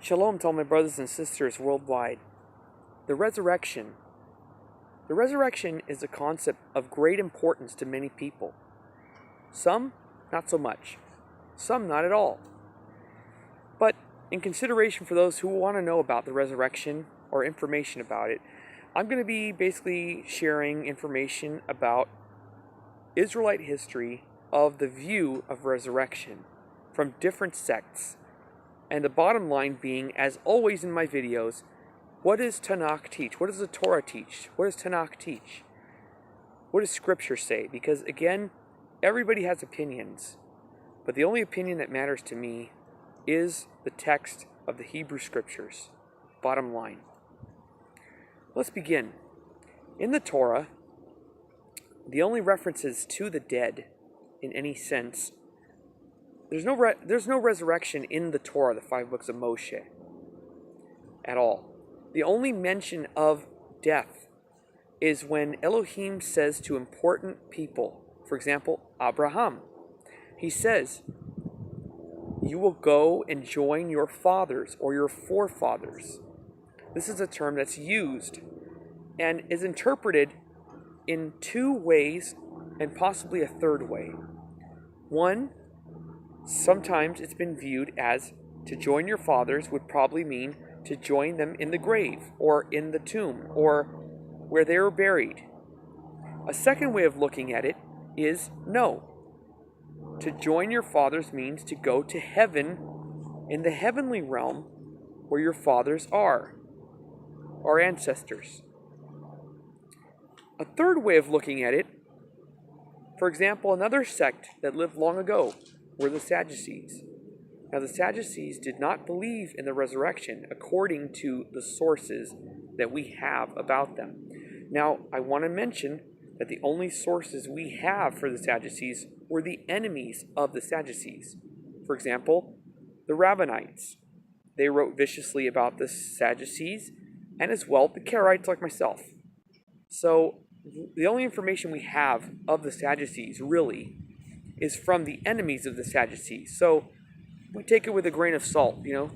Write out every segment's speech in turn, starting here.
Shalom to all my brothers and sisters worldwide. The resurrection. The resurrection is a concept of great importance to many people. Some, not so much. Some, not at all. But in consideration for those who want to know about the resurrection or information about it, I'm going to be basically sharing information about Israelite history of the view of resurrection from different sects. And the bottom line being, as always in my videos, what does Tanakh teach? What does the Torah teach? What does Tanakh teach? What does Scripture say? Because again, everybody has opinions. But the only opinion that matters to me is the text of the Hebrew Scriptures. Bottom line. Let's begin. In the Torah, the only references to the dead in any sense, there's no resurrection in the Torah, the 5 books of Moshe, at all. The only mention of death is when Elohim says to important people, for example, Abraham, he says, you will go and join your fathers or your forefathers. This is a term that's used and is interpreted in 2 ways and possibly a third way. One, sometimes it's been viewed as to join your fathers would probably mean to join them in the grave or in the tomb or where they were buried. A second way of looking at it is no. To join your fathers means to go to heaven in the heavenly realm where your fathers are, our ancestors. A third way of looking at it, for example, another sect that lived long ago were the Sadducees. Now, the Sadducees did not believe in the resurrection according to the sources that we have about them. Now, I want to mention that the only sources we have for the Sadducees were the enemies of the Sadducees. For example, the Rabbinites. They wrote viciously about the Sadducees, and as well the Karaites like myself. So, the only information we have of the Sadducees, really, is from the enemies of the Sadducees. So we take it with a grain of salt, you know.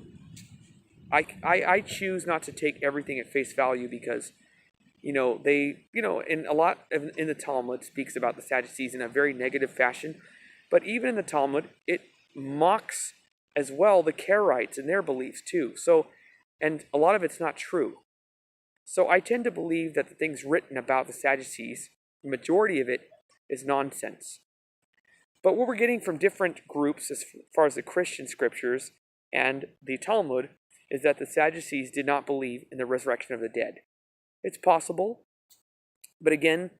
I choose not to take everything at face value because, in a lot in the Talmud speaks about the Sadducees in a very negative fashion. But even in the Talmud, it mocks as well the Karaites and their beliefs too. So, and a lot of it's not true. So I tend to believe that the things written about the Sadducees, the majority of it, is nonsense. But what we're getting from different groups as far as the Christian scriptures and the Talmud is that the Sadducees did not believe in the resurrection of the dead. It's possible, but again,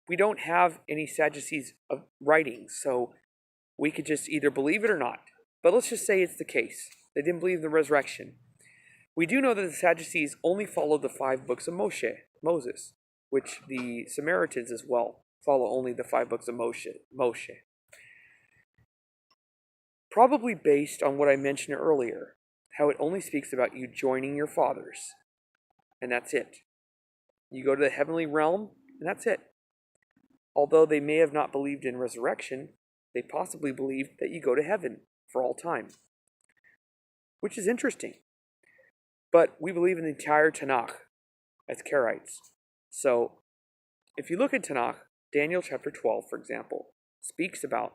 we don't have any Sadducees writings, so we could just either believe it or not. But let's just say it's the case. They didn't believe in the resurrection. We do know that the Sadducees only followed the 5 books of Moses, which the Samaritans as well follow only the 5 books of Moshe. Probably based on what I mentioned earlier, how it only speaks about you joining your fathers, and that's it. You go to the heavenly realm, and that's it. Although they may have not believed in resurrection, they possibly believed that you go to heaven for all time, which is interesting. But we believe in the entire Tanakh as Karaites. So, if you look at Tanakh, Daniel chapter 12, for example, speaks about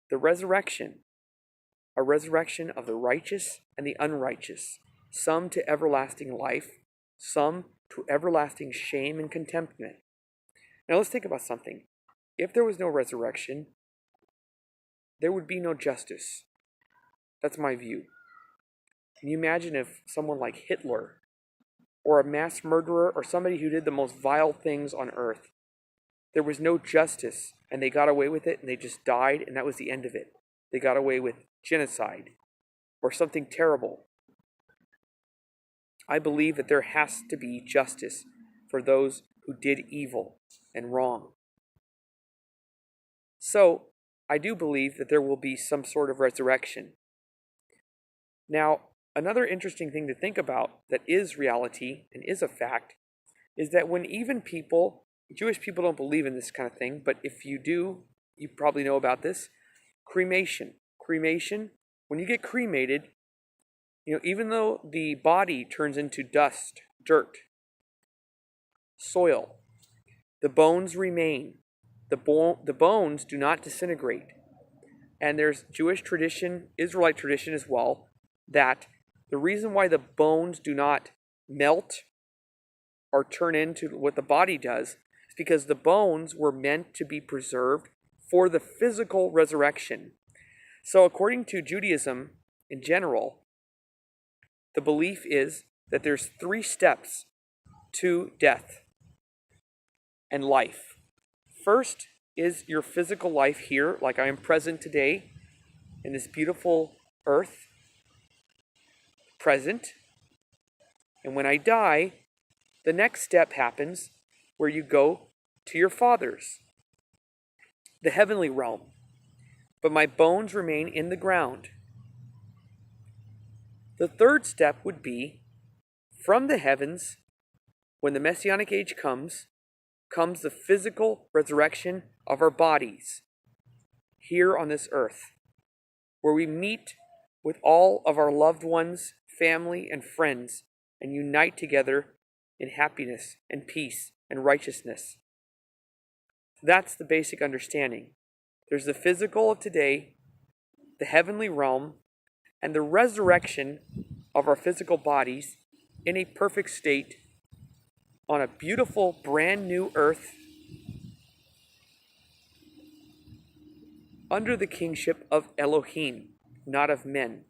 the resurrection, a resurrection of the righteous and the unrighteous, some to everlasting life, some to everlasting shame and contentment. Now let's think about something. If there was no resurrection, there would be no justice. That's my view. Can you imagine if someone like Hitler, or a mass murderer, or somebody who did the most vile things on earth, there was no justice, and they got away with it, and they just died, and that was the end of it. They got away with genocide, or something terrible. I believe that there has to be justice for those who did evil and wrong. So, I do believe that there will be some sort of resurrection. Now, another interesting thing to think about that is reality and is a fact is that when even people, Jewish people don't believe in this kind of thing, but if you do, you probably know about this, cremation. Cremation, when you get cremated, Even though the body turns into dust, dirt, soil, the bones remain. The bones do not disintegrate. And there's Jewish tradition, Israelite tradition as well, that the reason why the bones do not melt or turn into what the body does is because the bones were meant to be preserved for the physical resurrection. So according to Judaism in general, the belief is that there's 3 steps to death and life. First is your physical life here, like I am present today in this beautiful earth, present. And when I die, the next step happens where you go to your fathers, the heavenly realm. But my bones remain in the ground. The third step would be from the heavens, when the Messianic age comes the physical resurrection of our bodies here on this earth, where we meet with all of our loved ones, family, and friends, and unite together in happiness and peace and righteousness. That's the basic understanding. There's the physical of today, the heavenly realm, and the resurrection of our physical bodies in a perfect state on a beautiful brand new earth under the kingship of Elohim, not of men.